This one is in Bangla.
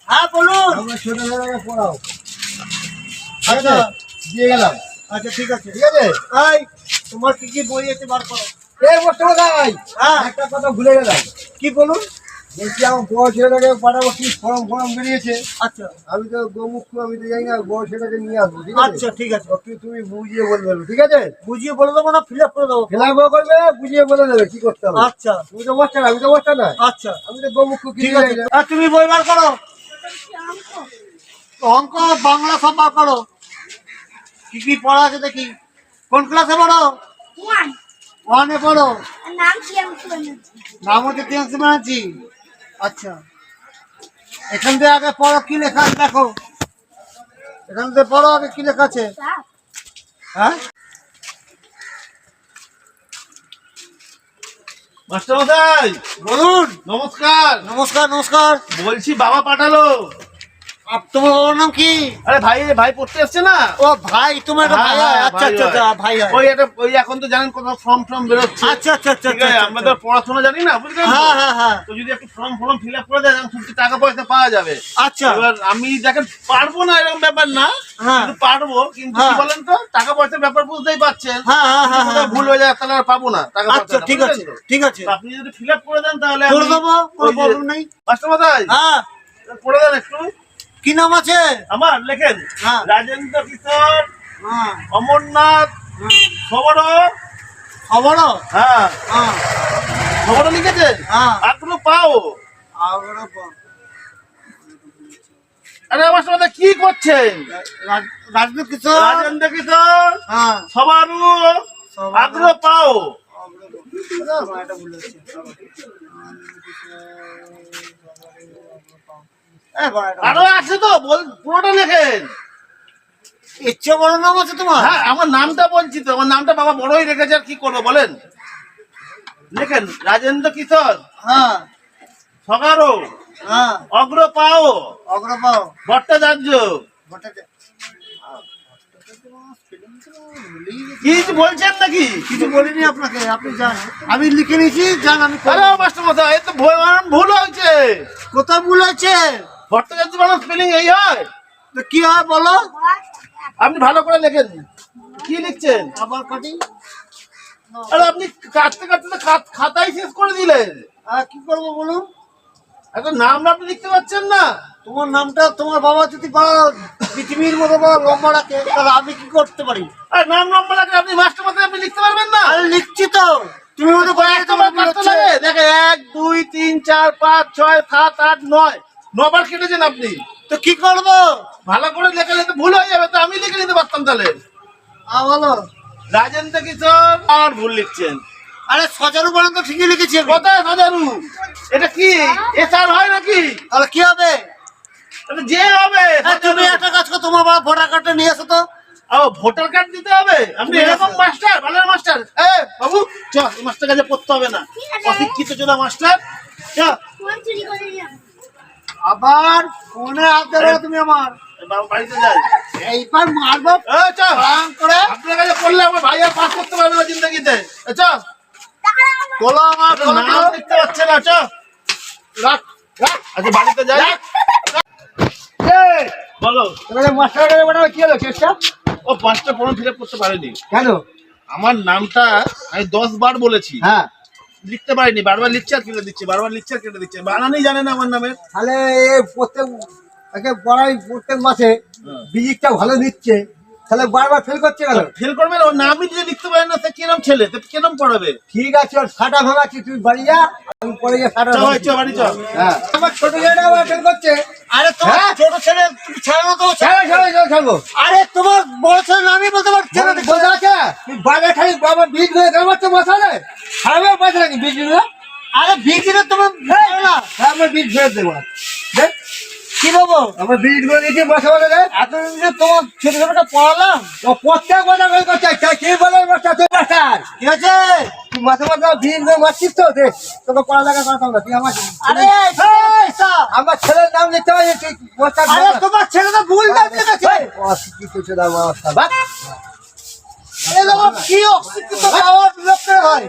হ্যাঁ বলুন। ছোটবেলায় পড়াও। আচ্ছা দিয়ে গেলাম। আচ্ছা ঠিক আছে। ঠিক আছে। এই তোমার কি কি বই আছে বার করো। এই মাস্টারমশাই, হ্যাঁ একটা কথা ভুলে গেলাম। কি বলুন। বলছি আমার বড় ছেলেটাকে পাঠাবো, কি ফর্ম বেরিয়েছে। আচ্ছা আমি তো গোমুখ, আমি তো জানি না, বড় ছেলেটাকে নিয়ে আসবো। ঠিক আছে। আচ্ছা ঠিক আছে, তুমি বুঝিয়ে বলবে, ঠিক আছে। বুঝিয়ে বলে দেবো না ফিল আপ করে দেবো। খেলাফও করবে, বুঝিয়ে বলে দেবে কি করতে হবে। আচ্ছা তুমি তো মাস্টার, আমি তো মাস্টার না। আচ্ছা আমি তো গোমুখ ঠিক আছে। আর তুমি বই বার করো। অঙ্ক বাংলা সব বার করো। কি কি পড়া আছে দেখি। কোন ক্লাসে পড়ো? ওয়ানে পড়ো। নাম হচ্ছে তিয়াংশু ব্যানার্জি। আচ্ছা এখান থেকে আগে পড়ো, কি লেখা আছে দেখো। এখান থেকে পড়ো আগে কি লেখা আছে। হ্যাঁ মাস্টারমশাই বলুন। নমস্কার। নমস্কার নমস্কার। বলছি বাবা পাঠালো। তোমার বাবার নাম কি? আরে ভাই পড়তে এসছে না। ও ভাই, তোমার একটা ভাই হয়। আচ্ছা আচ্ছা আচ্ছা ভাই হয়। ওই এখন তো জানেন কত ফর্ম বেরোচ্ছে। আচ্ছা আচ্ছা আচ্ছা ঠিক আছে, আমরা তো পড়াশোনা জানি না, বুঝলেন তো? হ্যাঁ হ্যাঁ হ্যাঁ তো যদি একটু ফর্ম ফিল আপ করে দেয়, কিছু টাকা পয়সা পাওয়া যাবে। আচ্ছা এবার আমি দেখেন পারবো না এরকম ব্যাপার না, হ্যাঁ কিন্তু পারবো, কিন্তু কি হ্যাঁ। বলেন তো, টাকা পয়সার ব্যাপার বুঝতেই পারছেন। হ্যাঁ হ্যাঁ হ্যাঁ যদি ভুল হয়ে যায় তাহলে আর পাবো না টাকা আচ্ছা পয়সা। ঠিক আছে ঠিক আছে, তো আপনি যদি ফিল আপ করে দেন তাহলে করে দেবো, কোনো প্রবলেম নেই। মাস্টারমশাই হ্যাঁ করে দেন একটু। কি নাম আছে? আমার লেখেন হ্যাঁ রাজেন্দ্র কিশোর হ্যাঁ অমরনাথ খবর। খবর। হ্যাঁ হ্যাঁ খবর লিখেছেন। হ্যাঁ এখনো পাও। আরে আমার সাথে কি করছেন? রাজনীতি কিশোর। রাজেন্দ্র কিশোর হ্যাঁ সবারু আগ্রহ পাও। আরো আছে তো, পুরোটা লেখেন। ইচ্ছে বড় নাম আছে তোমার? হ্যাঁ আমার নামটা বলছি তো, আমার নামটা বাবা বড়ই রেখেছে, আর কি করবো বলেন। লেখেন রাজেন্দ্র কিশোর হ্যাঁ সগারো হ্যাঁ অগ্র পাও অগ্রপাও ভট্টাচার্য। কিছু বলছেন নাকি? কিছু বলিনি আপনাকে, আপনি যান, আমি লিখে নিয়েছি, যান। আমি আরে মাস্টার মশাই, এই তো ভুল হয়েছে। কোথায় ভুল আছে? ভট্টাচার্য বানান স্পেলিং এই হয়। তো কি হয় বলো। আপনি ভালো করে লেখেন। কি লিখছেন? আবার কাটি। আরে আপনি কাটতে কাটতে তো খাতাই শেষ করে দিলেন। কি করবো বলুন। এত নাম আপনি লিখতে পারছেন না। তোমার নামটা তোমার বাবা যদি পৃথিবীর মতো বড় লম্বা রাখে, তাহলে আমি কি করতে পারি? আর নাম নম্বর লাগে, আপনি মাস্টার মশাই আপনি লিখতে পারবেন না। আরে লিখছি তো, তুমি মনে দেখে 1 2 3 4 5 6 7 8 9 9বার কেটেছেন আপনি। তো কি করবো? ভালো করে লেখা তো ভুল হয়ে যাবে, তো আমি লিখে নিতে পারতাম তাহলে। বলো। রাজেন্দ্র কিশোর আর ভুল লিখছেন। আরে সজারু পর্যন্ত ঠিকই লিখেছি আমি। কোথায় হাজারু? এটা কি এসআর হয় নাকি? তাহলে কি হবে? এটা যে হবে। তুমি একটা কাজ করো, তোমার বাবা ভোটার কার্ডটা নিয়ে এসো তো। ভোটার কার্ড দিতে হবে? আপনি এরকম মাস্টার, ভালো মাস্টার। বাবু চ, এই মাস্টার কাছে পড়তে হবে না, অশিক্ষিত চোদা মাস্টার। চ আবার ফোনে হাত দেবে তুমি আমার। বাবু বাড়িতে যাই। এইবার মারবো চ করে। আপনার কাছে পড়লে আমার ভাই আর পাস করতে পারবে না জিন্দগিতে। চ বলো আমার নাম লিখতে পারছে না। চ রাখ রাখ। আচ্ছা বাড়িতে যাই। বলো। মাস্টার কাছে পাঠাবো, কি হলো কেসটা? ও 5টা ফর্ম ফিল আপ করতে পারেনি। কেন? আমার নামটা আমি 10 বার বলেছি, হ্যাঁ লিখতে পারিনি। বারবার লিখছে আর কেটে দিচ্ছে, বারবার লিখছে আর কেটে দিচ্ছে, বানানই জানে না আমার নামের। তাহলে প্রত্যেক মাসে ভিজিটটা ভালো নিচ্ছে, তাহলে বারবার ফেল করছে কেন? ফেল করবে না, ওর নামই যদি লিখতে পারে না, সে কিরম ছেলে, তো কিরম পড়াবে? ঠিক আছে, ওর সাটা ভাঙাচ্ছি, তুই বাড়ি যা, আমি পরে গিয়ে সাটা চ বাড়ি চ। হ্যাঁ আমার ছোট ছেলেটা আবার ফেল করছে। আরে তোমার ছোট ছেলে তুমি ছাড়ো না তো। ছাড়বো। আরে তোমার বড় ছেলে নামই বলতে পারছে না। বলতে আছে তুই বাবা খালি বাবা বীজ ধরে দেওয়ার মশালে খারাপ পয়সা নাকি বীজ দিলে? আরে ভিজিরে তুমি না। আমার বীজ ফেরত দেবো। দেখ কি দেবো? আমার বীজ করে দিয়েছি বসে বলে দেয়। এতদিন যে তোমার ছোট ছোটটা পড়ালাম, ও প্রত্যেক বছর ফেল করছে। কি বলে মাস্টার? তুই মাস্টার ঠিক আছে। তুই মাঝে মাঝে বীজ ধরে মারছিস তো, দেখ তোকে পড়ালেখা করতাম না। তুই আরে আমার ছেলের নাম লিখতে পারছিস তুই মাস্টার? আরে তোমার ছেলে তো ভুল নাম লিখেছে। অশিক্ষিত ছেলে আমার। কি অশিক্ষিত বাবার লোকের হয়।